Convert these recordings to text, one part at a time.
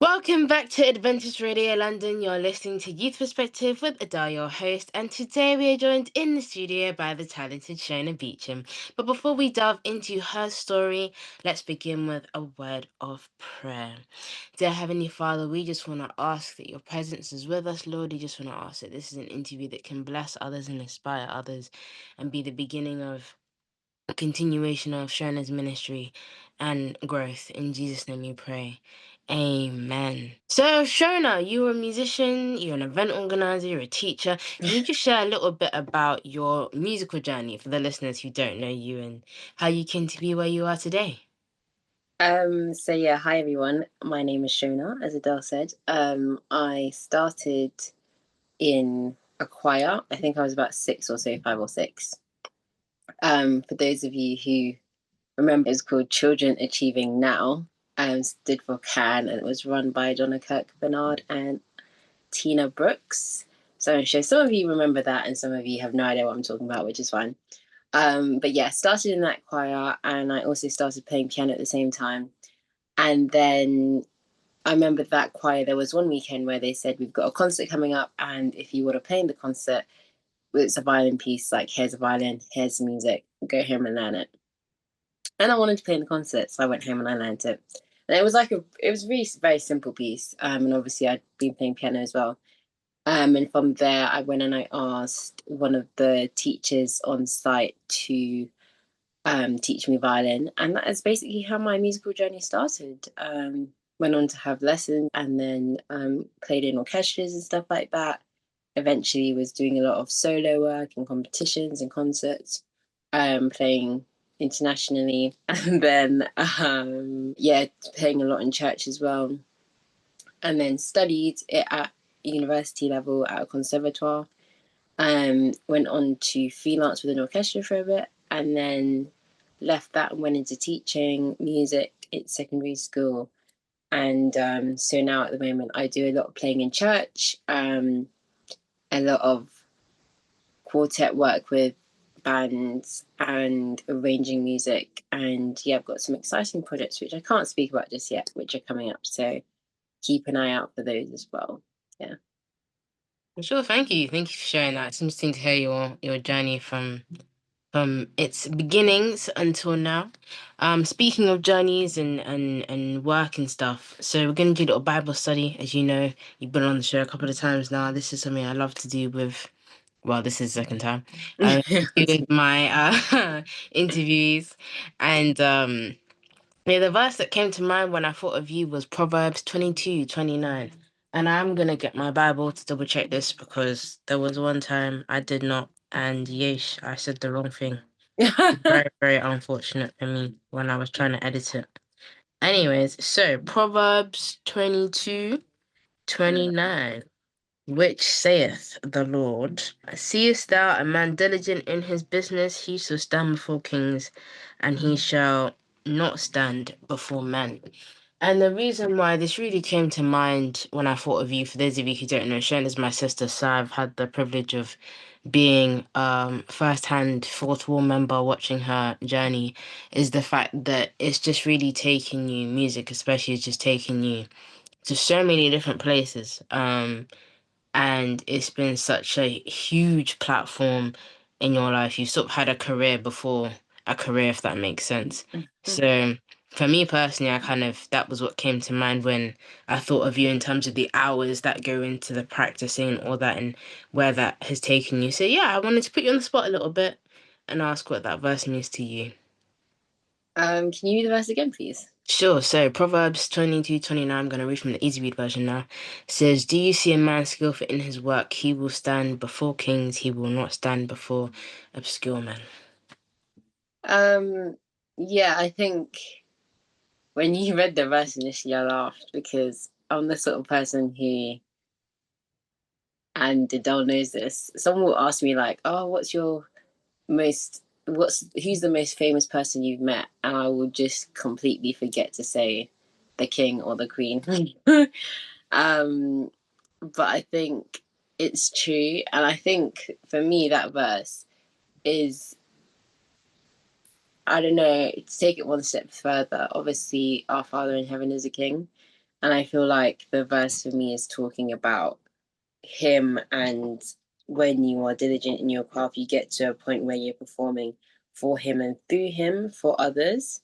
Welcome back to Adventist Radio London. You're listening to Youth Perspective with Adele, your host, and today we are joined in the studio by the talented Shona Beecham. But before we delve into her story, let's begin with a word of prayer. Dear Heavenly Father, we just want to ask that your presence is with us, Lord. We just want to ask that this is an interview that can bless others and inspire others and be the beginning of a continuation of Shona's ministry and growth. In Jesus' name we pray. Amen. So, Shona, you're a musician, you're an event organizer, you're a teacher. Can you just share a little bit about your musical journey for the listeners who don't know you and how you came to be where you are today? Hi everyone. My name is Shona, as Adele said. I started in a choir. I think I was about 5 or 6. For those of you who remember, it's called Children Achieving Now. Stood for CAN, and it was run by Donna Kirk Bernard and Tina Brooks. So I'm sure some of you remember that, and some of you have no idea what I'm talking about, which is fine. But yeah, started in that choir, and I also started playing piano at the same time. And then I remember that choir, there was one weekend where they said, we've got a concert coming up, and if you want to play in the concert, it's a violin piece, like, here's a violin, here's the music, go home and learn it. And I wanted to play in the concert, so I went home and I learned it. And it was really very simple piece. And obviously I'd been playing piano as well. And from there, I went and I asked one of the teachers on site to teach me violin. And that is basically how my musical journey started. Went on to have lessons and then played in orchestras and stuff like that. Eventually was doing a lot of solo work and competitions and concerts, playing internationally. And then, playing a lot in church as well. And then studied it at university level at a conservatoire. Went on to freelance with an orchestra for a bit, and then left that and went into teaching music at secondary school. And so now at the moment I do a lot of playing in church, a lot of quartet work with bands and arranging music. And yeah, I've got some exciting projects which I can't speak about just yet, which are coming up. So keep an eye out for those as well. Yeah. Sure, thank you. Thank you for sharing that. It's interesting to hear your journey from its beginnings until now. Speaking of journeys and work and stuff, so we're going to do a little Bible study. As you know, you've been on the show a couple of times now. This is something I love to do with, well, this is the second time. With my interviews. And yeah, the verse that came to mind when I thought of you was Proverbs 22:29. And I'm going to get my Bible to double check this because there was one time I did not. And yeesh, I said the wrong thing. Very, very unfortunate for me when I was trying to edit it. Anyways, so Proverbs 22:29, which saith the Lord, seest thou a man diligent in his business, he shall stand before kings, and he shall not stand before men. And the reason why this really came to mind when I thought of you, for those of you who don't know, Shane is my sister, so I've had the privilege of being first-hand fourth wall member watching her journey, is the fact that it's just really taking you, music especially, is just taking you to so many different places. And it's been such a huge platform in your life. You sort of had a career before a career, if that makes sense. So for me personally, that was what came to mind when I thought of you in terms of the hours that go into the practicing, all that, and where that has taken you. So yeah, I wanted to put you on the spot a little bit and ask what that verse means to you. Can you read the verse again, please? Sure. So Proverbs 22:29, I'm going to read from the easy read version now. Says, do you see a man skillful in his work? He will stand before kings. He will not stand before obscure men. Yeah, I think when you read the verse initially, I laughed because I'm the sort of person who, and Adele knows this, someone will ask me like, oh, who's the most famous person you've met? And I will just completely forget to say the king or the queen. um, but I think it's true. And I think for me, that verse is, I don't know, to take it one step further. Obviously, our Father in heaven is a king. And I feel like the verse for me is talking about him, and when you are diligent in your craft, you get to a point where you're performing for him and through him for others.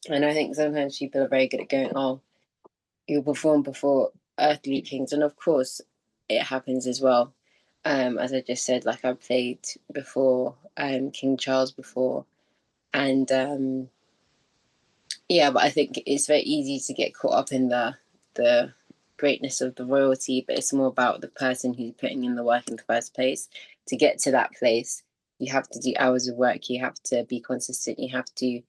And I think sometimes people are very good at going, oh, you'll perform before earthly kings. And of course, it happens as well. As I just said, like I played before King Charles before. And yeah, but I think it's very easy to get caught up in the greatness of the royalty, but it's more about the person who's putting in the work in the first place. To get to that place, you have to do hours of work, you have to be consistent, you have to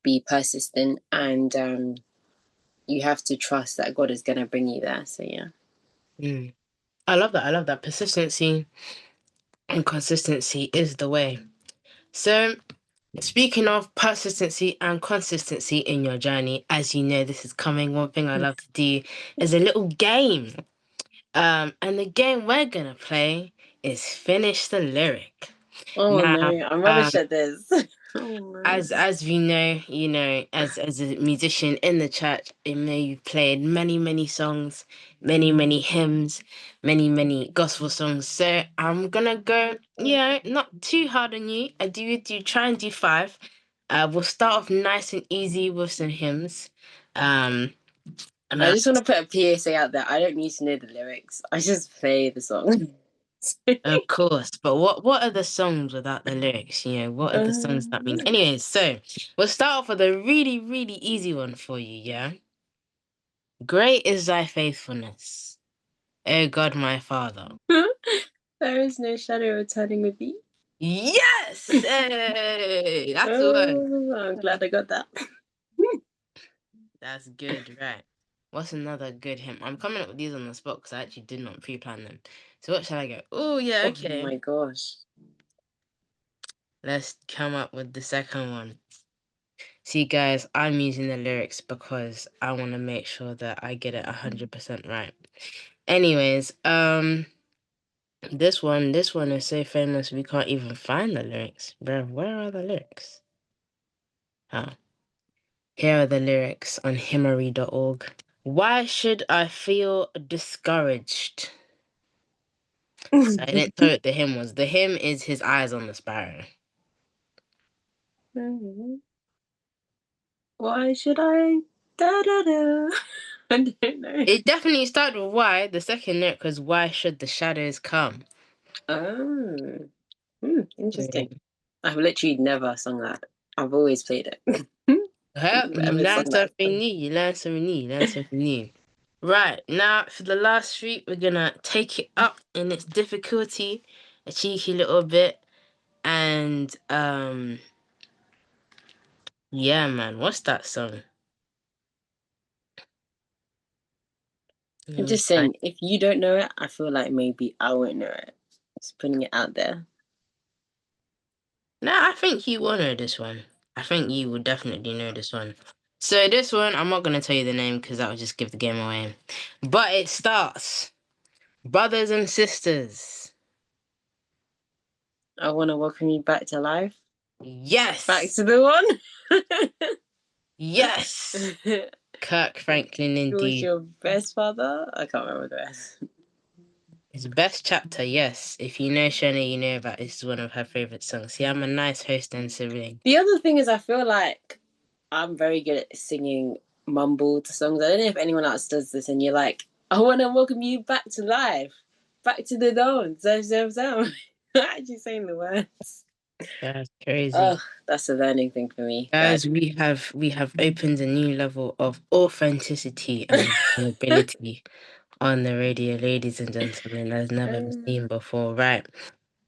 be persistent, and you have to trust that God is going to bring you there. So yeah. Mm. I love that. I love that. Persistency and consistency is the way. So, speaking of persistency and consistency in your journey, as you know, this is coming. One thing I love to do is a little game. And the game we're gonna play is finish the lyric. Oh no, Now, I'm rubbish at this. Oh no. as we know, as a musician in the church, you know you've played many songs, many hymns, many gospel songs. So I'm gonna go, not too hard on you. I do try and do five. We'll start off nice and easy with some hymns. Um, and I I, just want to put a PSA out there. I don't need to know the lyrics. I just play the song. of course, but what are the songs without the lyrics? What are the songs that mean? um, Anyways, so we'll start off with a really easy one for you, yeah? Great is thy faithfulness, O God my Father. there is no shadow of turning with thee. Yes! Hey, that's the one. Oh, I'm glad I got that. That's good, right? What's another good hymn? I'm coming up with these on the spot because I actually did not pre-plan them. So what shall I go? Oh yeah, Oh okay. my gosh. Let's come up with the second one. See, guys, I'm using the lyrics because I want to make sure that I get it 100% right. Anyways, this one is so famous we can't even find the lyrics. Bro, where are the lyrics? Oh, here are the lyrics on hymnary.org. Why should I feel discouraged? So I didn't tell you what the hymn was. The hymn is His Eyes on the Sparrow. Why should I? Da da da. I don't know. It definitely started with why. The second lyric was why should the shadows come? Oh, Yeah. interesting. I've literally never sung that. I've always played it. Well, you Never learn sung that. something new. You learn something new. You learn something new. Right, now for the last three, we're gonna take it up in its difficulty a cheeky little bit. And yeah, man, what's that song? Let I'm me just find. saying, if you don't know it, I feel like maybe I won't know it. Just putting it out there. No, I think you will know this one. I think you will definitely know this one. So this one, I'm not gonna tell you the name because that would just give the game away. But it starts, brothers and sisters. I want to welcome you back to life. Back Yes, to the one. yes. Kirk Franklin, Who was indeed. your best father? I can't remember the rest. His best chapter, yes. If you know Shona, you know that this is one of her favorite songs. See, I'm a nice host and sibling. The other thing is, I feel like I'm very good at singing mumbled songs. I don't know if anyone else does this, and you're like, I want to welcome you back to life, back to the dawn. So. Actually saying the words. That's crazy. Oh, that's a learning thing for me. Bad. Guys, we have opened a new level of authenticity and vulnerability on the radio, ladies and gentlemen, as never been seen before. Right.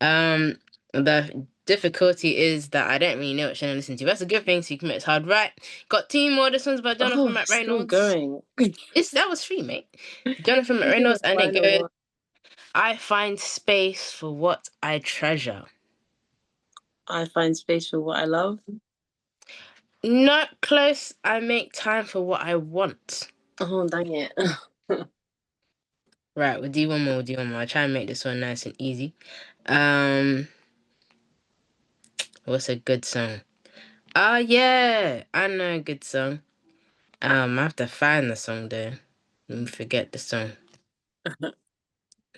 Um, the difficulty is that I don't really know what Shannon listen to. That's a good thing, so you commit it's hard. Right. Got two more. This one's by Jonathan Oh, still McReynolds. going. That was free, mate. Jonathan Okay, the McReynolds, and it final goes, one. I find space for what I treasure. I find space for what I love. Not close, I make time for what I want. Oh, dang it. Right, we'll do one more, we'll do one more. I'll try and make this one nice and easy. Um, what's a good song? Oh yeah, I know a good song. I have to find the song though. Let me forget the song.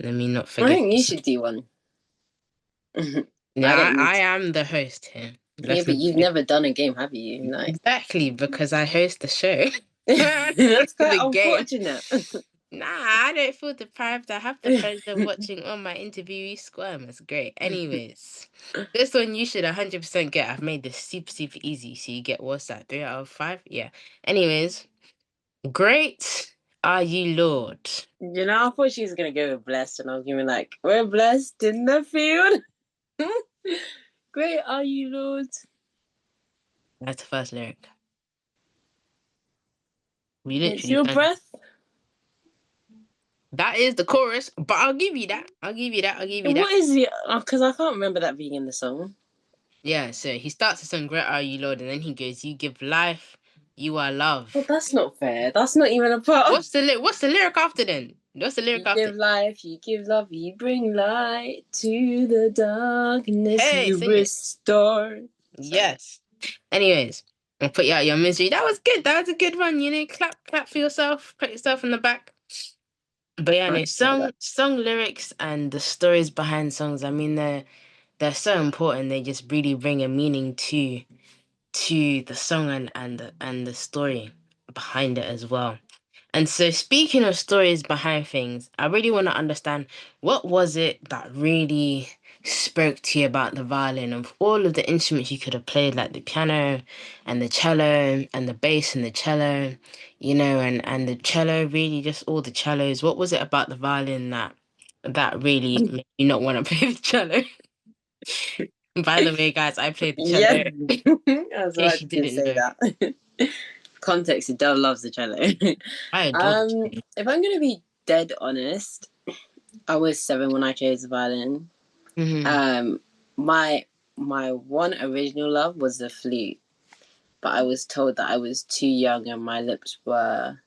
Let me not I forget think the you song. should do one. Yeah, I don't need I to. am the host here. Yeah, Let's but not you've forget. never done a game, have you? Like, Exactly, because I host the show. that's Host quite the game. unfortunate. Nah, I don't feel deprived. I have the pleasure of watching all my interviewees squirm. It's great. Anyways, this one you should 100% get. I've made this super, super easy. So you get what's that? 3 out of 5? Yeah. Anyways, great are you, Lord. You know, I thought she was gonna go with blessed, and I was gonna be like, "We're blessed in the field. Great are you, Lord." That's the first lyric. We It's literally your sang. breath. That is the chorus, but I'll give you that. I'll give you that. I'll give you And that. what is the? Because I can't remember that being in the song. Yeah, so he starts to sing Great Are You, Lord, and then he goes, You give life, you are Well, love. that's not fair. That's not even a part. What's the lyric after then? What's the lyric You after? give life, you give love, you bring light to the darkness, Hey, you sing it. restore. Sorry. Yes. Anyways, I'll put you out your misery. That was good. That was a good one. You know, clap for yourself. Pat yourself in the back. But yeah, I no, say that. song lyrics and the stories behind songs. I mean, they're so important. They just really bring a meaning to the song and the story behind it as well. And so, speaking of stories behind things, I really want to understand what was it that really spoke to you about the violin of all of the instruments you could have played, like the piano and the cello and the bass and the cello, and the cello, really just all the cellos. What was it about the violin that really made you not want to play the cello? By the way, guys, I played the Yeah, cello. I was In case about you to didn't say know, that. Context: Adele loves the cello. I adore the cello. If I'm gonna be dead honest, I was 7 when I chose the violin. Hmm. Um, my my one original love was the flute, but I was told that I was too young and my lips were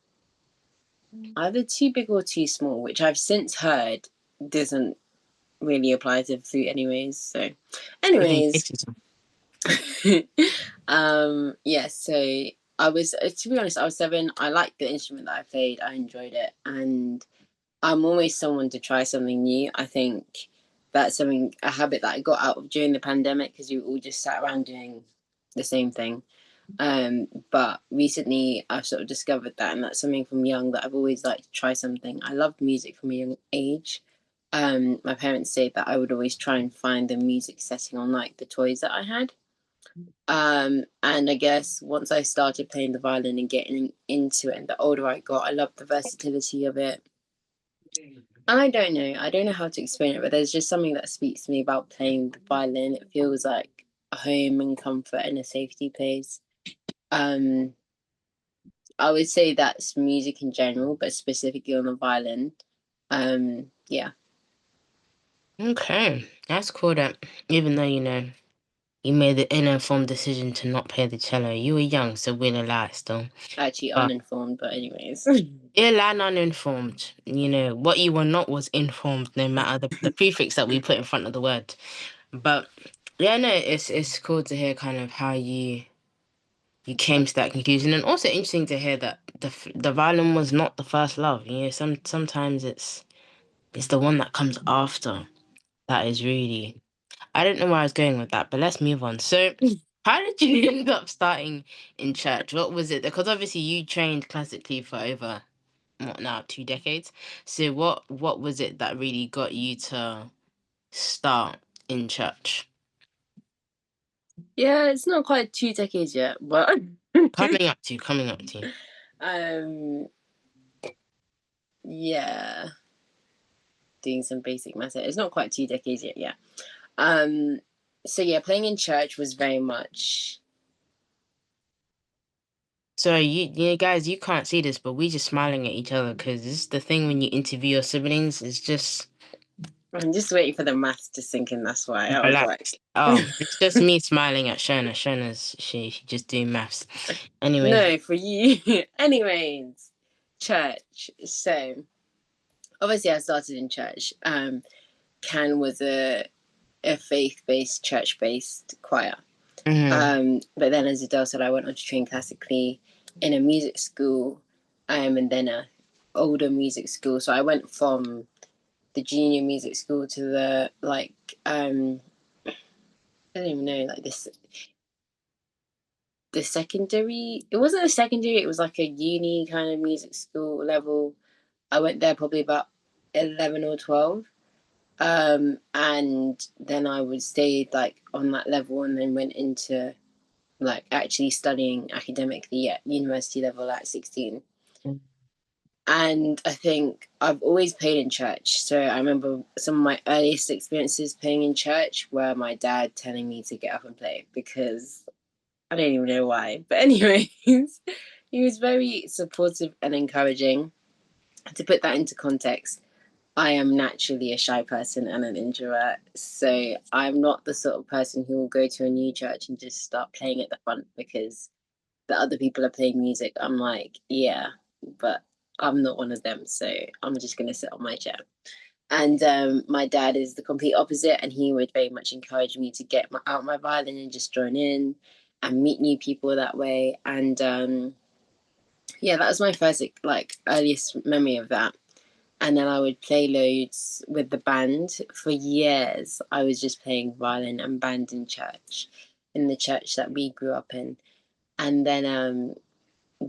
either too big or too small, which I've since heard doesn't really apply to the flute, anyways. So, anyways, yeah. So I was, to be honest, I was 7. I liked the instrument that I played. I enjoyed it, and I'm always someone to try something new. I think that's a habit that I got out of during the pandemic because you all just sat around doing the same thing. But recently I've sort of discovered that, and that's something from young that I've always liked to try something. I loved music from a young age. My parents say that I would always try and find the music setting on like the toys that I had. And I guess once I started playing the violin and getting into it, and the older I got, I loved the versatility of it. I don't know. I don't know how to explain it, but there's just something that speaks to me about playing the violin. It feels like a home and comfort and a safety place. Um, I would say that's music in general, but specifically on the violin. Yeah. Okay, that's cool that even though you made the informed decision to not play the cello, you were young, so we'll allow it still. Actually But uninformed, but anyways. ill and uninformed, what you were not was informed, no matter the prefix that we put in front of the word. But yeah, no, it's cool to hear kind of how you came to that conclusion, and also interesting to hear that the violin was not the first love. Sometimes it's the one that comes after that is really. I don't know where I was going with that, but let's move on. So, how did you end up starting in church? What was it? Because obviously you trained classically for over what now 2 decades. So what was it that really got you to start in church? Yeah, it's not quite 2 decades yet, but Coming up to. um yeah, doing some basic math. It's not quite 2 decades yet, yeah. Um so yeah, playing in church was very much. So guys, you can't see this, but we just smiling at each other because this is the thing when you interview your siblings. It's just I'm just waiting for the maths to sink in, that's why I was like. relaxed. Oh, it's just me smiling at Shona. She just doing maths. Anyways. No, for you. Anyways, church. So obviously I started in church. Can was a faith-based, church-based choir. Mhm. But then as Adele said, I went on to train classically in a music school, and then older music school. So I went from the junior music school to the like I don't even know, like this the secondary. It wasn't a secondary, it was like a uni kind of music school level. I went there probably about 11 or 12. And then I would stay like on that level and then went into like actually studying academically at university level at 16. And I think I've always played in church. So I remember some of my earliest experiences playing in church were my dad telling me to get up and play because I don't even know why. But, anyways, he was very supportive and encouraging. To put that into context, I am naturally a shy person and an introvert. So I'm not the sort of person who will go to a new church and just start playing at the front because the other people are playing music. I'm like, yeah, but I'm not one of them. So I'm just going to sit on my chair. And my dad is the complete opposite. And he would very much encourage me to get out my violin and just join in and meet new people that way. And yeah, that was my first like earliest memory of that. And then I would play loads with the band for years. I was just playing violin and band in church, in the church that we grew up in. And then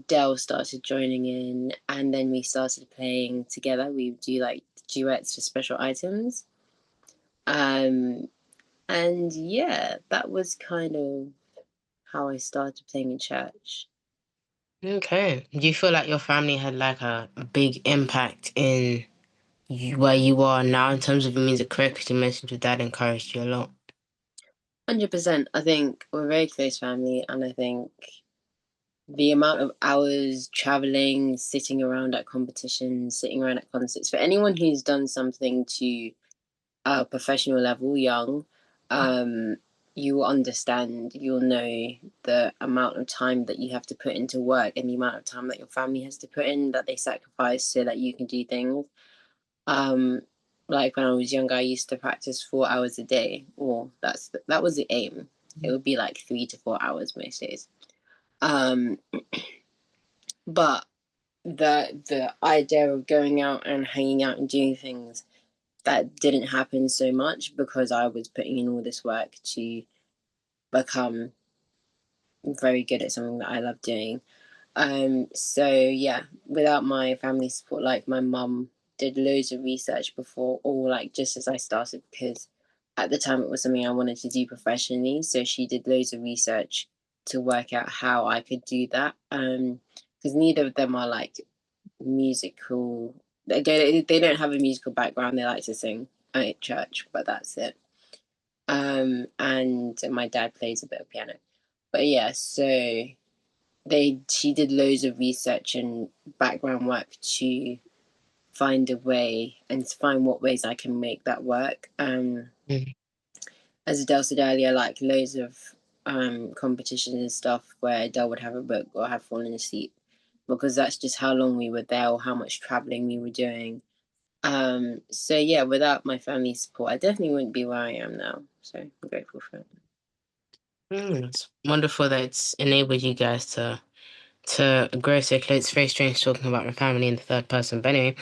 Dell started joining in, and then we started playing together. We would do like duets for special items. Um, and yeah, that was kind of how I started playing in church. Okay. Do you feel like your family had like a big impact in where you are now in terms of your music career? Because you mentioned your dad encouraged you a lot. 100%. I think we're a very close family, and I think the amount of hours traveling, sitting around at competitions, sitting around at concerts, for anyone who's done something to a professional level young, um, you will understand, you'll know the amount of time that you have to put into work and the amount of time that your family has to put in, that they sacrifice so that you can do things. Um, like when I was younger, I used to practice 4 hours a day, or that was the aim. It would be like 3 to 4 hours most days. Um, but the idea of going out and hanging out and doing things, that didn't happen so much because I was putting in all this work to become very good at something that I love doing. So yeah, without my family support, like my mum did loads of research before, or like just as I started, because at the time it was something I wanted to do professionally. So she did loads of research to work out how I could do that. Because neither of them are like musical. They don't have a musical background. They like to sing at church, but that's it. And my dad plays a bit of piano. But yeah, so they she did loads of research and background work to find a way and to find what ways I can make that work. Mm. As Adele said earlier, like loads of competitions and stuff where Adele would have a book or have fallen asleep because that's just how long we were there or how much traveling we were doing. So yeah, without my family's support, I definitely wouldn't be where I am now. So I'm grateful for it. It's wonderful that it's enabled you guys to grow so close. It's very strange talking about your family in the third person, but anyway.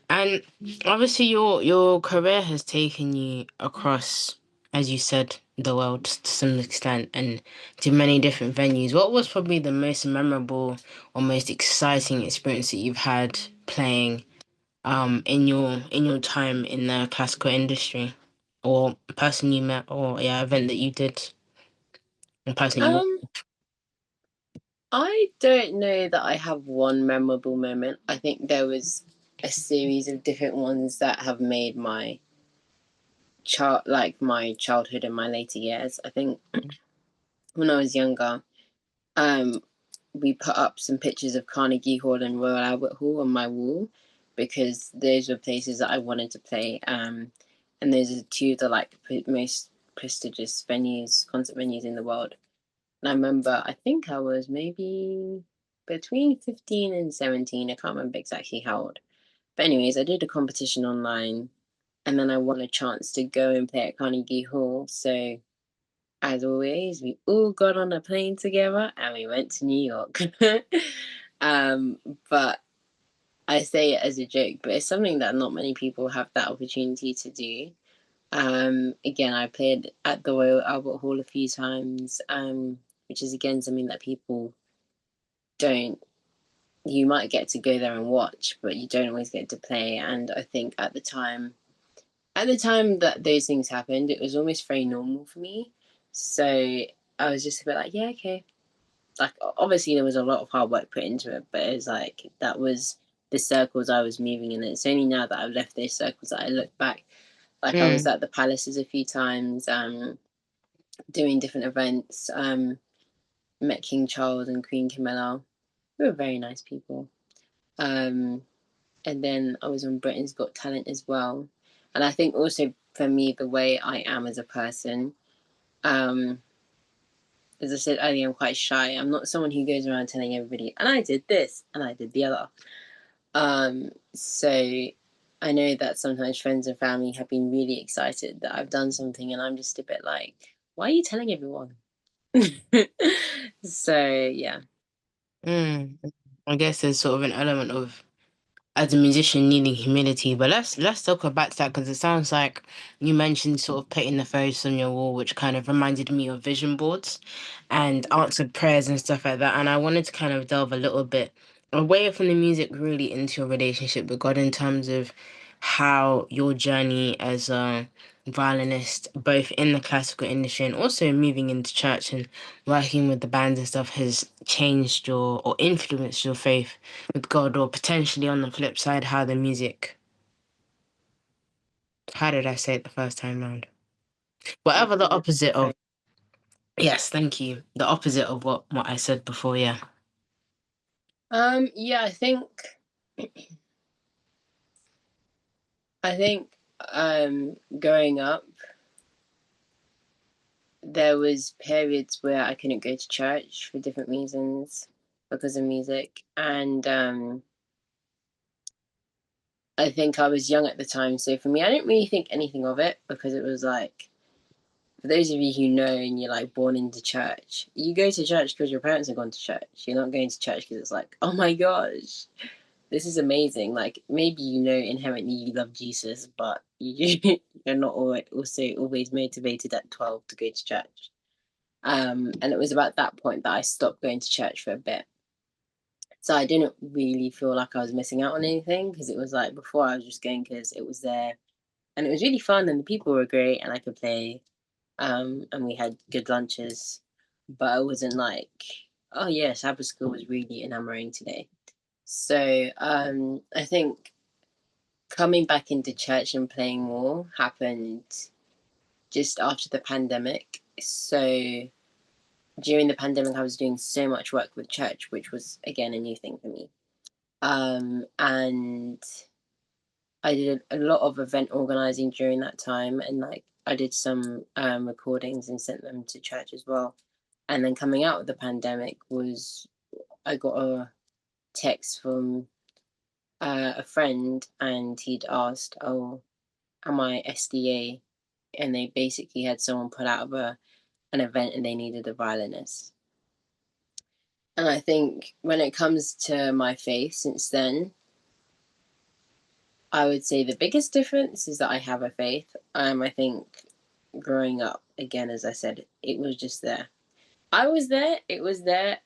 And obviously, your career has taken you across, as you said, the world to some extent, and to many different venues. What was probably the most memorable or most exciting experience that you've had playing in your time in the classical industry, or person you met, or yeah, event that you did, or person you. Um, I don't know that I have one memorable moment. I think there was a series of different ones that have made my childhood and my later years. I think when I was younger, um, we put up some pictures of Carnegie Hall and Royal Albert Hall on my wall because those were places that I wanted to play. And those are two of the like most prestigious venues, concert venues in the world. And I remember, I think I was maybe between 15 and 17. I can't remember exactly how old. But, anyways, I did a competition online and then I won a chance to go and play at Carnegie Hall. So, as always, we all got on a plane together and we went to New York. um, but I say it as a joke, but it's something that not many people have that opportunity to do. Again, I played at the Royal Albert Hall a few times, which is again something that people don't. You might get to go there and watch, but you don't always get to play. And I think at the time that those things happened, it was almost very normal for me. So I was just a bit like, yeah, okay. Like obviously there was a lot of hard work put into it, but it was like that was the circles I was moving in. It's only now that I've left those circles that I look back. Like I was Mm, at the palaces a few times, doing different events. Met King Charles and Queen Camilla. We were very nice people. Um, and then I was on Britain's Got Talent as well. And I think also for me, the way I am as a person, um, as I said earlier, I'm quite shy. I'm not someone who goes around telling everybody, and I did this and I did the other. So I know that sometimes friends and family have been really excited that I've done something, and I'm just a bit like, why are you telling everyone? So yeah. mm. I guess there's sort of an element of as a musician needing humility. But let's talk about that because it sounds like you mentioned sort of putting the photos on your wall, which kind of reminded me of vision boards and answered prayers and stuff like that. And I wanted to kind of delve a little bit away from the music, really into your relationship with God in terms of how your journey as a violinist, both in the classical industry and also moving into church and working with the bands and stuff, has changed your or influenced your faith with God, or potentially on the flip side, how the music. How did I say it the first time round? Whatever the opposite of. Yes, thank you. The opposite of what I said before. Yeah. Yeah, I think growing up there was periods where I couldn't go to church for different reasons because of music, and I think I was young at the time, so for me I didn't really think anything of it because it was like, for those of you who know and you're like born into church, you go to church because your parents have gone to church. You're not going to church because it's like, oh my gosh, this is amazing. Like maybe you know inherently you love Jesus, but you're not also always motivated at 12 to go to church. And it was about that point that I stopped going to church for a bit. So I didn't really feel like I was missing out on anything because it was like before I was just going because it was there and it was really fun and the people were great and I could play, and we had good lunches, but it wasn't like, oh yeah, Sabbath school was really enamoring today. So I think coming back into church and playing more happened just after the pandemic. So during the pandemic, I was doing so much work with church, which was again a new thing for me. And I did a lot of event organizing during that time, and like I did some recordings and sent them to church as well. And then coming out of the pandemic was I got a text from a friend, and he'd asked, "Oh, am I SDA?" And they basically had someone put out of an event, and they needed a violinist. And I think when it comes to my faith since then, I would say the biggest difference is that I have a faith. I think growing up, again, as I said, it was just there. I was there, it was there.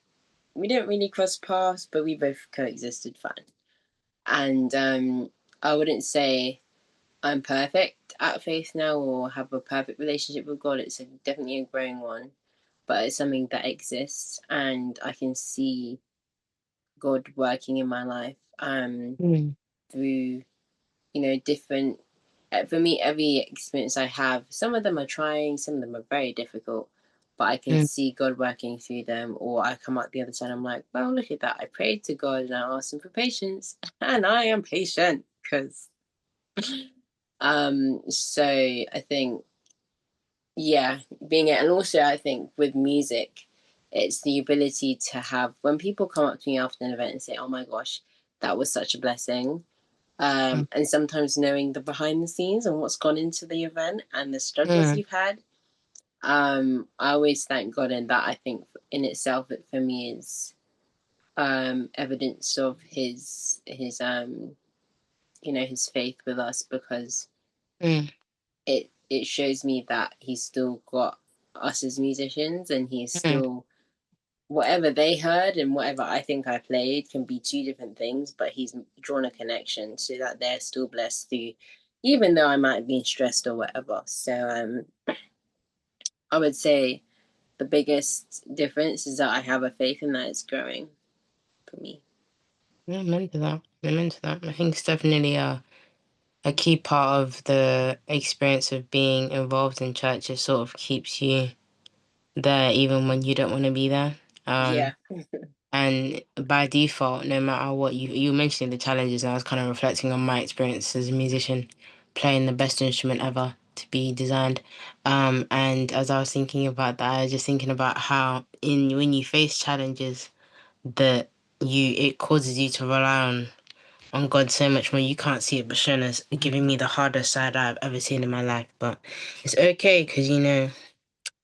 We didn't really cross paths, but we both coexisted fine. And I wouldn't say I'm perfect at faith now or have a perfect relationship with God. It's definitely a growing one, but it's something that exists, and I can see God working in my life Mm, through, different. For me, every experience I have, some of them are trying, some of them are very difficult, but I can mm, see God working through them. Or I come out the other side, I'm like, well, look at that. I prayed to God and I asked Him for patience, and I am patient because. So I think, yeah, being it, and also I think with music, it's the ability to have when people come up to me after an event and say, "Oh my gosh, that was such a blessing." mm, And sometimes knowing the behind the scenes and what's gone into the event and the struggles mm, you've had. I always thank God, and that I think in itself, it for me is evidence of his faith with us, because Mm, it shows me that he's still got us as musicians, and he's mm, still, whatever they heard and whatever I think I played can be two different things, but he's drawn a connection so that they're still blessed through, even though I might have been stressed or whatever. So I would say the biggest difference is that I have a faith in that it's growing for me. yeah, I'm into that. I'm into that. I think it's definitely a key part of the experience of being involved in church. It sort of keeps you there even when you don't want to be there. Yeah. And by default, no matter what you mentioned the challenges, and I was kind of reflecting on my experience as a musician, playing the best instrument ever to be designed. And as I was thinking about that, I was just thinking about how in when you face challenges that it causes you to rely on God so much more. You can't see it, but Shona's giving me the hardest side I've ever seen in my life. But it's okay because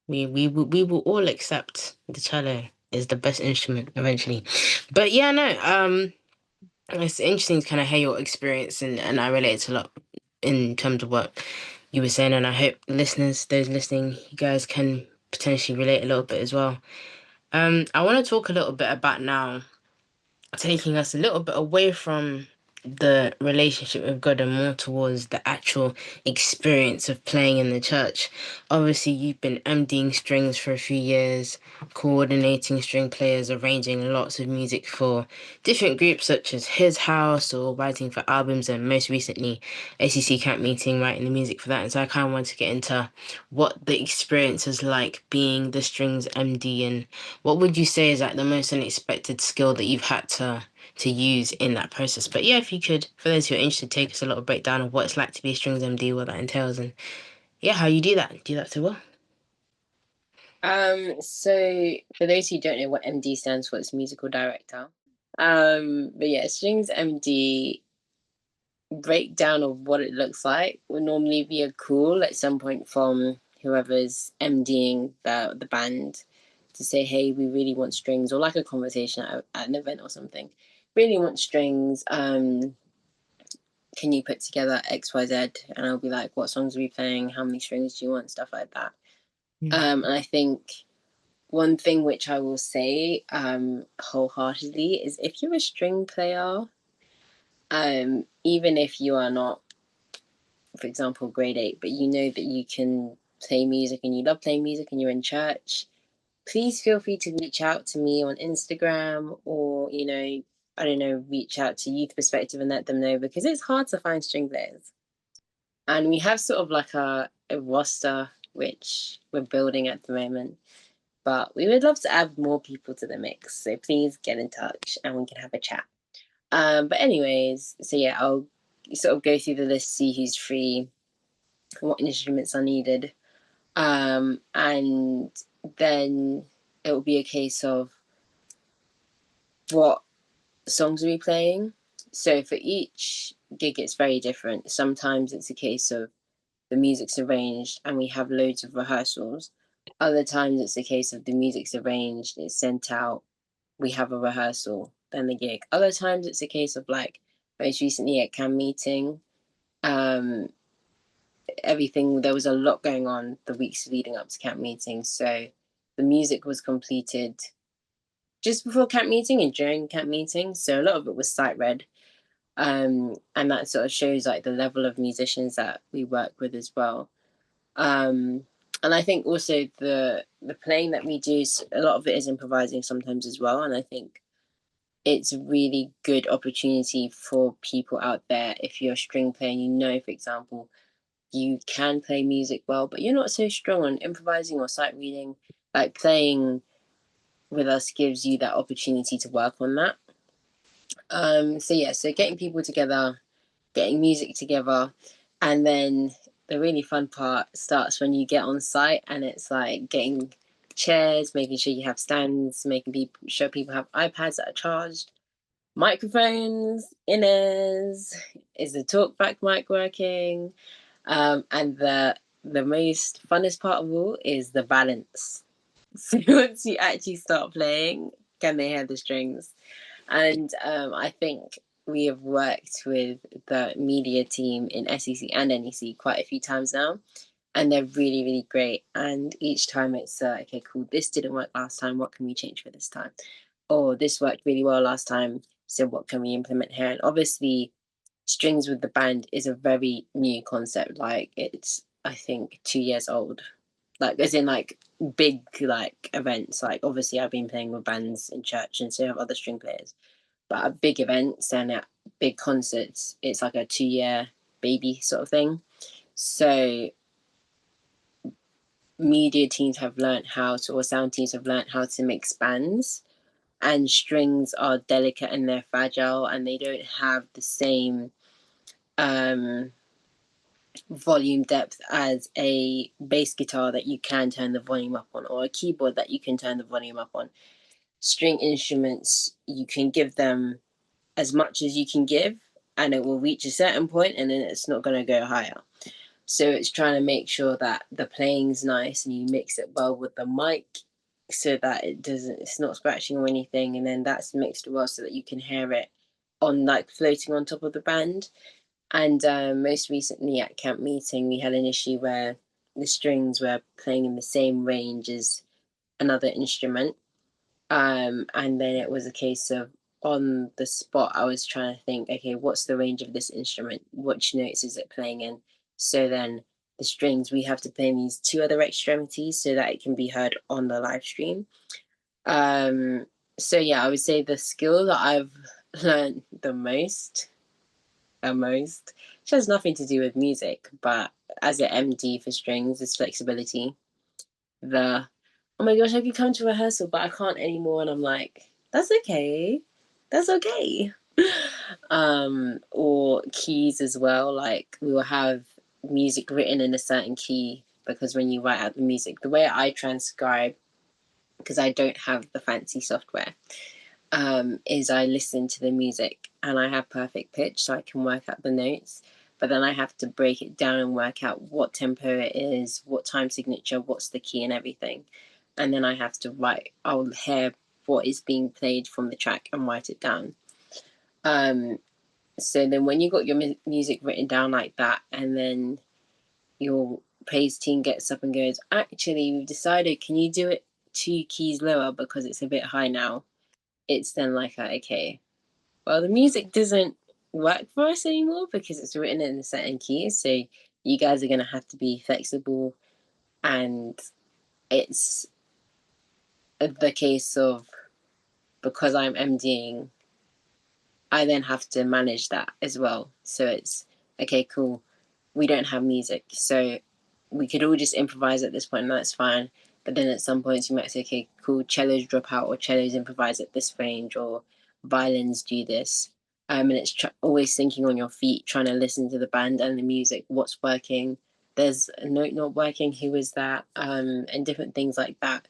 we will all accept the cello is the best instrument eventually. But yeah, no, it's interesting to kind of hear your experience and I relate to a lot in terms of what you were saying, and I hope listeners, those listening, you guys can potentially relate a little bit as well. I want to talk a little bit about now taking us a little bit away from the relationship with God and more towards the actual experience of playing in the church. Obviously, you've been MDing strings for a few years, coordinating string players, arranging lots of music for different groups such as His House or writing for albums, and most recently, ACC Camp Meeting, writing the music for that. And so I kind of want to get into what the experience is like being the strings MD, and what would you say is like the most unexpected skill that you've had to use in that process? But yeah, if you could, for those who are interested, take us a little breakdown of what it's like to be a strings MD, what that entails, and yeah, how you do that. Do that so well. So for those who don't know what MD stands for, it's musical director. But yeah, strings MD breakdown of what it looks like would normally be a call at some point from whoever's MDing the band to say, hey, we really want strings, or like a conversation at an event or something. Really want strings. Can you put together XYZ? And I'll be like, what songs are we playing? How many strings do you want? Stuff like that. Mm, And I think one thing which I will say wholeheartedly is, if you're a string player, even if you are not, for example, grade 8, but you know that you can play music and you love playing music and you're in church, please feel free to reach out to me on Instagram, or, I don't know, reach out to Youth Perspective and let them know, because it's hard to find string players. And we have sort of like a roster which we're building at the moment. But we would love to add more people to the mix. So please get in touch and we can have a chat. But anyways, so yeah, I'll sort of go through the list, see who's free, what instruments are needed. And then it will be a case of what songs are we playing. So for each gig, it's very different. Sometimes it's a case of the music's arranged and we have loads of rehearsals. Other times it's a case of the music's arranged, it's sent out, we have a rehearsal, then the gig. Other times it's a case of, like, most recently at Cam Meeting, um, everything, there was a lot going on the weeks leading up to Camp Meeting. So the music was completed just before Camp Meeting and during Camp Meeting. So a lot of it was sight read. And that sort of shows like the level of musicians that we work with as well. Um, and I think also the playing that we do, a lot of it is improvising sometimes as well. And I think it's a really good opportunity for people out there. If you're a string player, for example, you can play music well, but you're not so strong on improvising or sight reading. Like, playing with us gives you that opportunity to work on that. So yeah, so getting people together, getting music together, and then the really fun part starts when you get on site, and it's like getting chairs, making sure you have stands, making people sure people have iPads that are charged, microphones, in-ears, is the talkback mic working? And the most funnest part of all is the balance. So once you actually start playing, can they hear the strings? And I think we have worked with the media team in SEC and NEC quite a few times now, and they're really, really great. And each time it's okay, cool, this didn't work last time, what can we change for this time? Or this worked really well last time, so what can we implement here? And obviously, strings with the band is a very new concept. Like, it's, I think, 2 years old. Like, as in, like, big, like, events. Like, obviously, I've been playing with bands in church, and so have other string players. But at big events and at big concerts, it's like a 2 year baby sort of thing. So media teams have learned how to, or sound teams have learned how to mix bands. And strings are delicate and they're fragile, and they don't have the same um, volume depth as a bass guitar that you can turn the volume up on, or a keyboard that you can turn the volume up on. String instruments, you can give them as much as you can give, and it will reach a certain point, and then it's not going to go higher. So it's trying to make sure that the playing's nice and you mix it well with the mic so that it's not scratching or anything, and then that's mixed well so that you can hear it on, like, floating on top of the band. And most recently at camp meeting, we had an issue where the strings were playing in the same range as another instrument. And then it was a case of, on the spot, I was trying to think, okay, what's the range of this instrument? Which notes is it playing in? So then the strings, we have to play in these two other extremities so that it can be heard on the live stream. So yeah, I would say the skill that I've learned the most, which has nothing to do with music, but as an MD for strings, is flexibility. The, oh my gosh, I could come to rehearsal, but I can't anymore. And I'm like, that's okay. That's okay. Or keys as well. Like, we will have music written in a certain key, because when you write out the music, the way I transcribe, because I don't have the fancy software, is I listen to the music and I have perfect pitch so I can work out the notes. But then I have to break it down and work out what tempo it is, what time signature, what's the key, and everything. And then I have to write, I'll hear what is being played from the track and write it down. So then when you got your music written down like that, and then your praise team gets up and goes, actually, we've decided, can you do it 2 keys lower because it's a bit high now? It's then like, okay, well, the music doesn't work for us anymore because it's written in a certain key. So you guys are going to have to be flexible. And it's the case of, because I'm MDing, I then have to manage that as well. So it's, okay, cool. We don't have music. So we could all just improvise at this point, and that's fine. But then at some points, you might say, okay, cool, cellos drop out, or cellos improvise at this range, or violins do this. And it's always thinking on your feet, trying to listen to the band and the music, what's working. There's a note not working, who is that? And different things like that,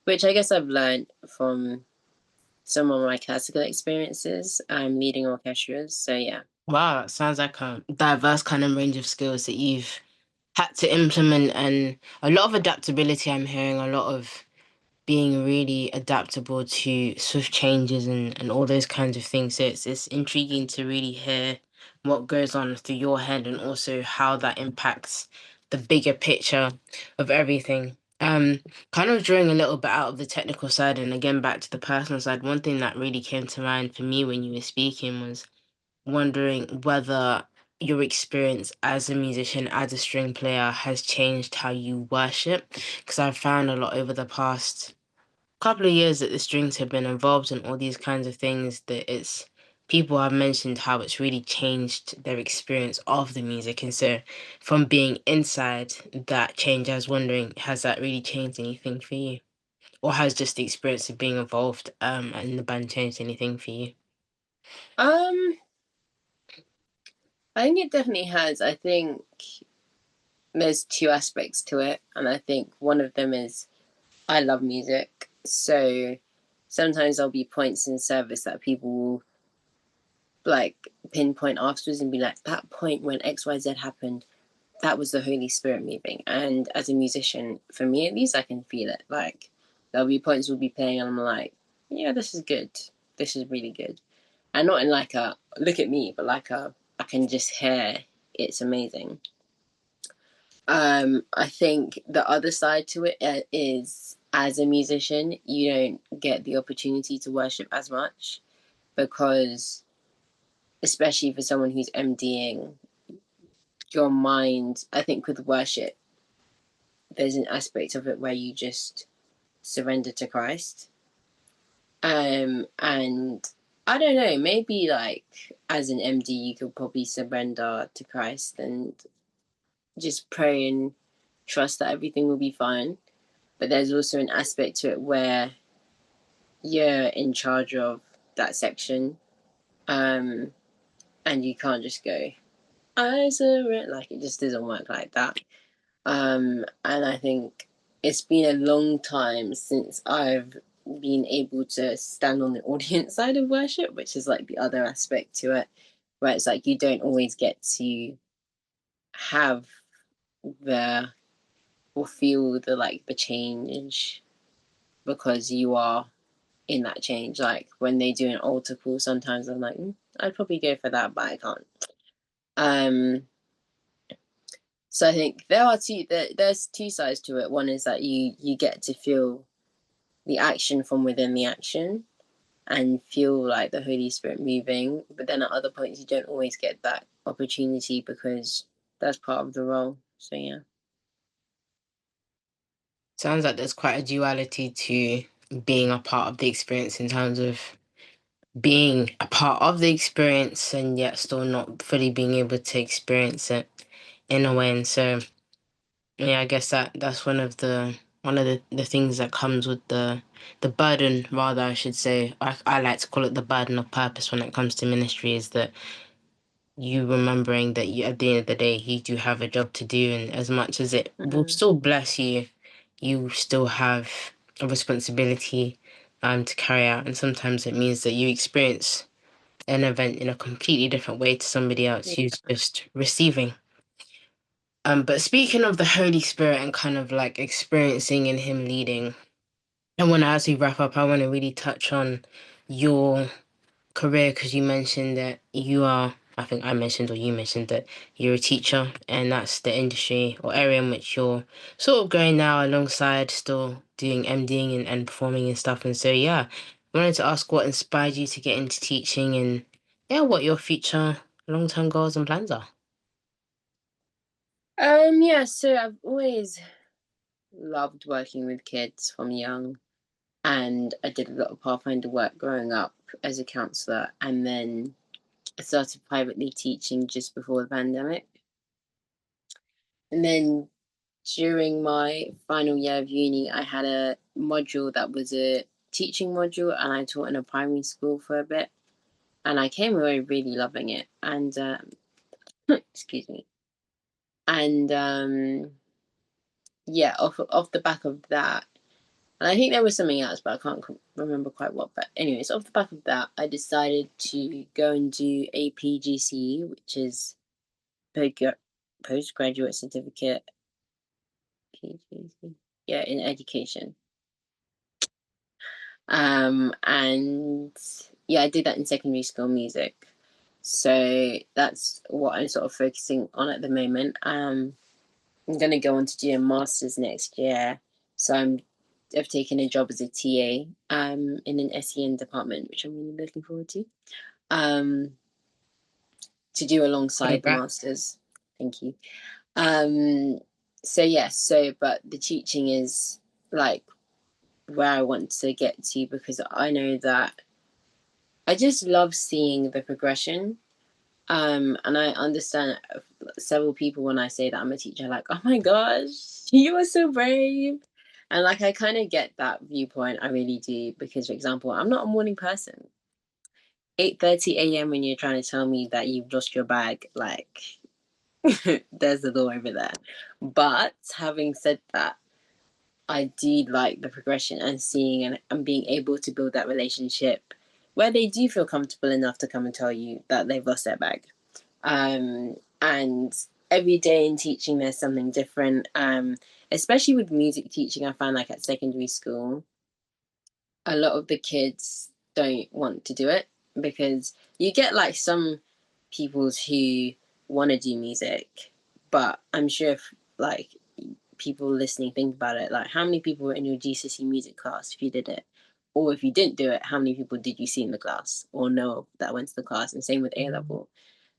which I guess I've learned from some of my classical experiences, leading orchestras. So yeah. Wow, that sounds like a diverse kind of range of skills that you've had to implement, and a lot of adaptability. I'm hearing a lot of being really adaptable to swift changes and all those kinds of things. So it's intriguing to really hear what goes on through your head, and also how that impacts the bigger picture of everything. Kind of drawing a little bit out of the technical side and again back to the personal side, one thing that really came to mind for me when you were speaking was wondering whether your experience as a musician, as a string player, has changed how you worship. Because I've found a lot over the past couple of years that the strings have been involved in all these kinds of things, that it's people have mentioned how it's really changed their experience of the music. And so from being inside that change, I was wondering, has that really changed anything for you? Or has just the experience of being involved in the band changed anything for you? Um, I think it definitely has. I think there's two aspects to it, and I think one of them is, I love music, so sometimes there'll be points in service that people will, like, pinpoint afterwards and be like, that point when XYZ happened, that was the Holy Spirit moving. And as a musician, for me at least, I can feel it. Like, there'll be points we'll be playing and I'm like, yeah, this is good. this is really good. And not in like a look at me, but like a I can just hear it's amazing. I think the other side to it is as a musician, you don't get the opportunity to worship as much because, especially for someone who's MDing, your mind, I think with worship, there's an aspect of it where you just surrender to Christ. And I don't know, maybe like as an MD, you could probably surrender to Christ and just pray and trust that everything will be fine. But there's also an aspect to it where you're in charge of that section, and you can't just go, I surrender. Like it just doesn't work like that. And I think it's been a long time since I've been able to stand on the audience side of worship, which is like the other aspect to it, where it's like you don't always get to have the or feel the like the change because you are in that change. Like when they do an altar call, sometimes I'm like, I'd probably go for that, but I can't. So I think there's two sides to it. One is that you get to feel the action from within the action and feel like the Holy Spirit moving, but then at other points you don't always get that opportunity because that's part of the role. So yeah. Sounds like there's quite a duality to being a part of the experience in terms of being a part of the experience and yet still not fully being able to experience it in a way. And so, yeah, I guess that's one of the things that comes with the burden, rather, I should say. I like to call it the burden of purpose when it comes to ministry, is that you remembering that you, at the end of the day, you do have a job to do, and as much as it will Mm-hmm. still bless you, you still have a responsibility to carry out, and sometimes it means that you experience an event in a completely different way to somebody else Yeah. who's just receiving. But speaking of the Holy Spirit and kind of like experiencing and Him leading, I want to, as we wrap up, I want to really touch on your career because you mentioned that you are, I think I mentioned or you mentioned that you're a teacher and that's the industry or area in which you're sort of going now alongside still doing MDing and performing and stuff. And so, yeah, I wanted to ask what inspired you to get into teaching and, yeah, what your future long-term goals and plans are. Yeah, so I've always loved working with kids from young, and I did a lot of Pathfinder work growing up as a counsellor, and then I started privately teaching just before the pandemic. And then during my final year of uni, I had a module that was a teaching module, and I taught in a primary school for a bit. And I came away really loving it. And excuse me. And yeah, off the back of that, and I think there was something else, but I can't remember quite what. But anyways, off the back of that, I decided to go and do a PGCE, which is postgraduate certificate. PGCE, yeah, in education. And yeah, I did that in secondary school music. So that's what I'm sort of focusing on at the moment. I'm going to go on to do a master's next year. So I've taken a job as a TA in an SEN department, which I'm really looking forward um, to do alongside the Congrats. master's. Thank you. Um, so yes, but the teaching is like where I want to get to because I know that I just love seeing the progression. And I understand several people when I say that I'm a teacher, like, oh my gosh, you are so brave. And like I kind of get that viewpoint, I really do, because for example, I'm not a morning person. 8:30 a.m. when you're trying to tell me that you've lost your bag, like there's the door over there. But having said that, I do like the progression and seeing and being able to build that relationship where they do feel comfortable enough to come and tell you that they've lost their bag. And every day in teaching, there's something different. Especially with music teaching, I find like at secondary school, a lot of the kids don't want to do it, because you get like some peoples who want to do music, but I'm sure if like people listening think about it, like how many people were in your GCSE music class if you did it? Or if you didn't do it, how many people did you see in the class or know that went to the class? And same with A level.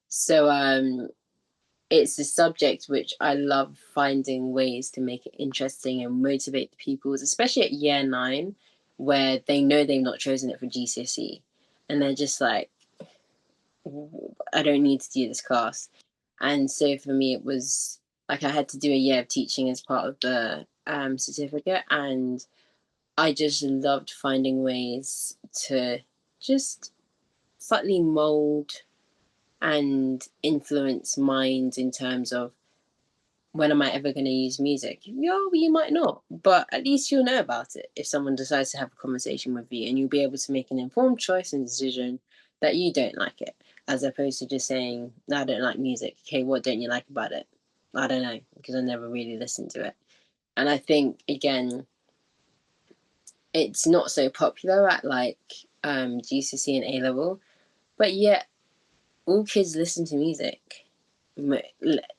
So it's a subject which I love finding ways to make it interesting and motivate the pupils, especially at year 9, where they know they've not chosen it for GCSE. And they're just like, I don't need to do this class. And so for me, it was like I had to do a year of teaching as part of the certificate. And I just loved finding ways to just slightly mold and influence minds in terms of, when am I ever going to use music? Yeah, well, you might not, but at least you'll know about it if someone decides to have a conversation with you, and you'll be able to make an informed choice and decision that you don't like it, as opposed to just saying, no, I don't like music. Okay, what don't you like about it? I don't know, because I never really listened to it. And I think, again, it's not so popular at like GCSE and A level, but yet all kids listen to music.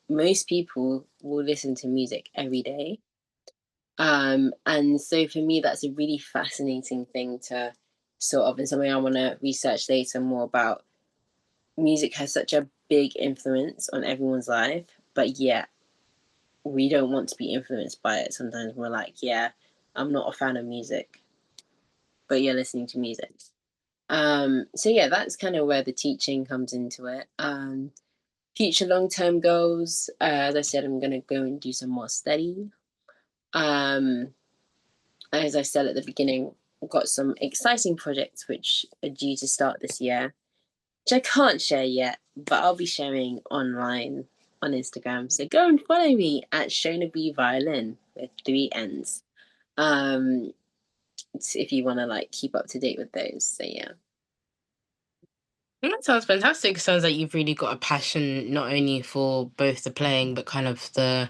Most people will listen to music every day. And so for me, that's a really fascinating thing to sort of, and something I want to research later more about. Music has such a big influence on everyone's life, but yet we don't want to be influenced by it. Sometimes we're like, yeah, I'm not a fan of music, but you're listening to music. So yeah, that's kind of where the teaching comes into it. Future long-term goals, as I said, I'm going to go and do some more study. Um, as I said at the beginning, I've got some exciting projects which are due to start this year, which I can't share yet, but I'll be sharing online on Instagram. So go and follow me at Shona B Violin with 3 N's. Um, if you want to like keep up to date with those. So yeah. That sounds fantastic. Sounds like you've really got a passion not only for both the playing, but kind of the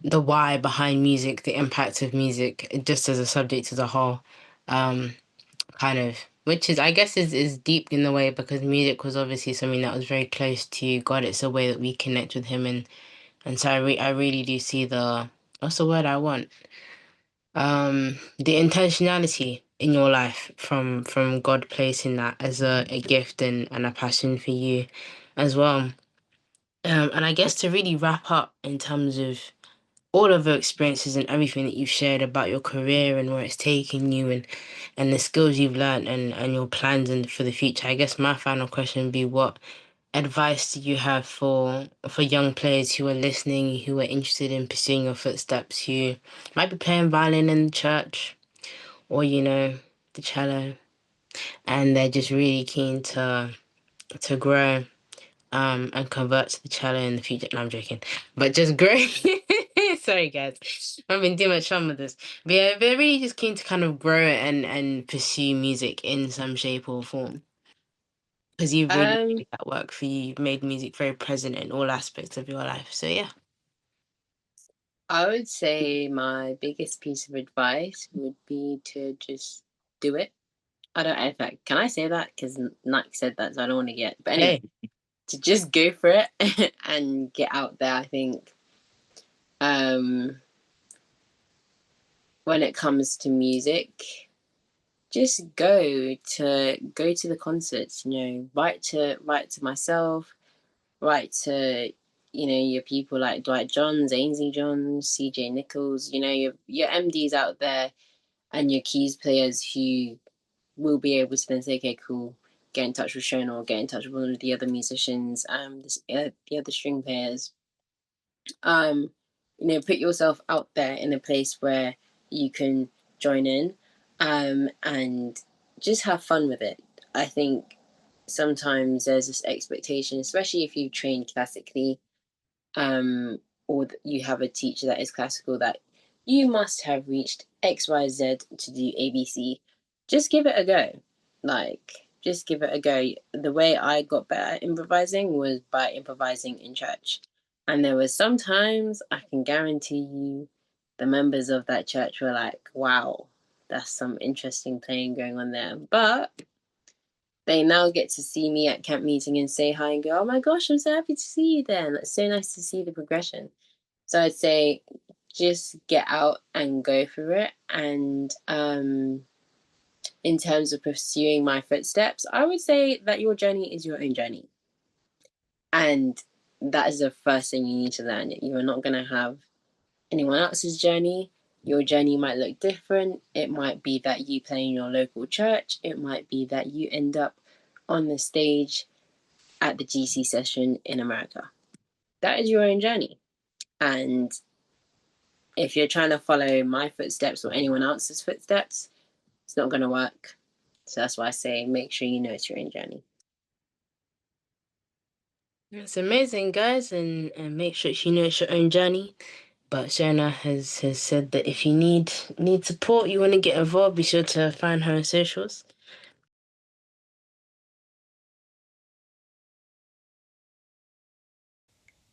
why behind music, the impact of music, just as a subject as a whole. Um, kind of, which is, I guess, is deep in the way because music was obviously something that was very close to God. It's a way that we connect with Him, and so I really do see the, what's the word I want? The intentionality in your life from God placing that as a gift and a passion for you as well. And I guess to really wrap up in terms of all of the experiences and everything that you've shared about your career and where it's taking you and the skills you've learned and your plans and for the future. I guess my final question would be what advice do you have for young players who are listening, who are interested in pursuing your footsteps, who might be playing violin in the church or, the cello, and they're just really keen to grow and convert to the cello in the future. No, I'm joking. But just grow. Sorry, guys. I've been doing much fun with this. But yeah, they're really just keen to kind of grow and pursue music in some shape or form. Because you've really Um, made that work for you. You've made music very present in all aspects of your life. So yeah. I would say my biggest piece of advice would be to just do it. I don't, in fact, can I say that? Because Nike said that, so I don't want to get, but anyway, Hey. to just go for it and get out there. I think um, when it comes to music, just go to the concerts. Write to myself, write to your people like Dwight Johns, Ainsley Johns, CJ Nichols. Your MDs out there and your keys players who will be able to then say, okay, cool, get in touch with Shona or get in touch with one of the other musicians, the other string players. Um, put yourself out there in a place where you can join in, and just have fun with it. I think sometimes there's this expectation, especially if you train classically, or you have a teacher that is classical, that you must have reached XYZ to do ABC. Just give it a go. Just give it a go. The way I got better at improvising was by improvising in church. And there were some times I can guarantee you the members of that church were like, wow, that's some interesting playing going on there. But they now get to see me at camp meeting and say hi and go, oh my gosh, I'm so happy to see you then. It's so nice to see the progression. So I'd say just get out and go for it. And in terms of pursuing my footsteps, I would say that your journey is your own journey. And that is the first thing you need to learn. You are not going to have anyone else's journey. Your journey might look different. It might be that you play in your local church. It might be that you end up on the stage at the GC session in America. That is your own journey. And if you're trying to follow my footsteps or anyone else's footsteps, it's not going to work. So that's why I say make sure you know it's your own journey. It's amazing, guys, and make sure you know it's your own journey. But Shona has said that if you need support, you want to get involved, be sure to find her on socials.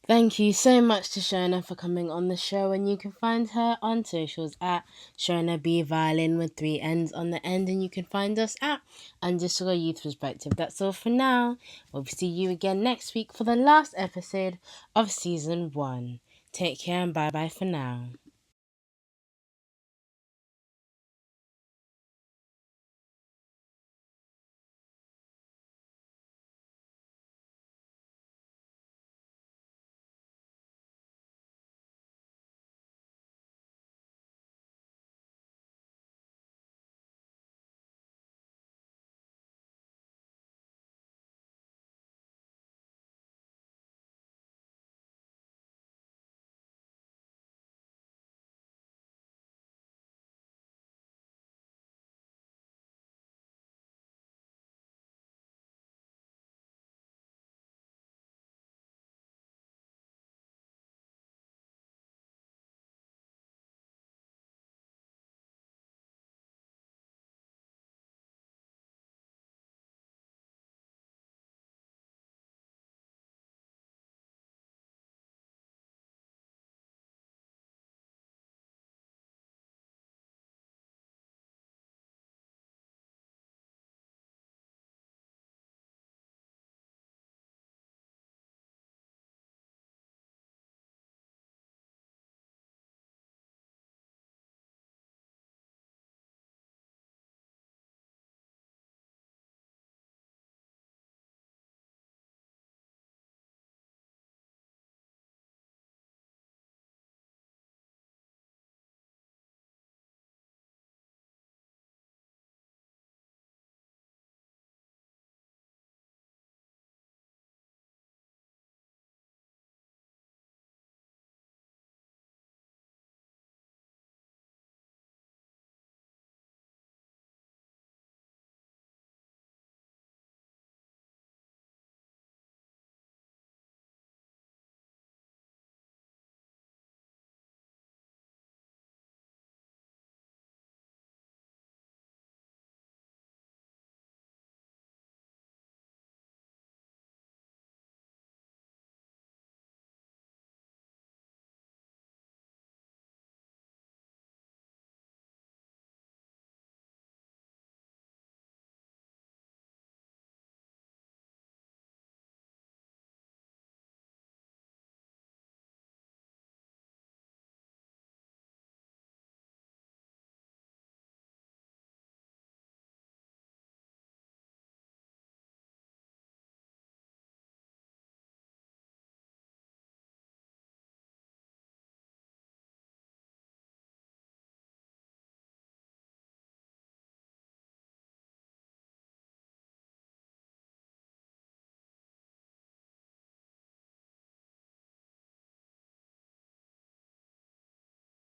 Thank you so much to Shona for coming on the show, and you can find her on socials at Shona B Violin with 3 N's on the end, and you can find us at _ Youth Perspective. That's all for now. We'll see you again next week for the last episode of season 1. Take care and bye bye for now.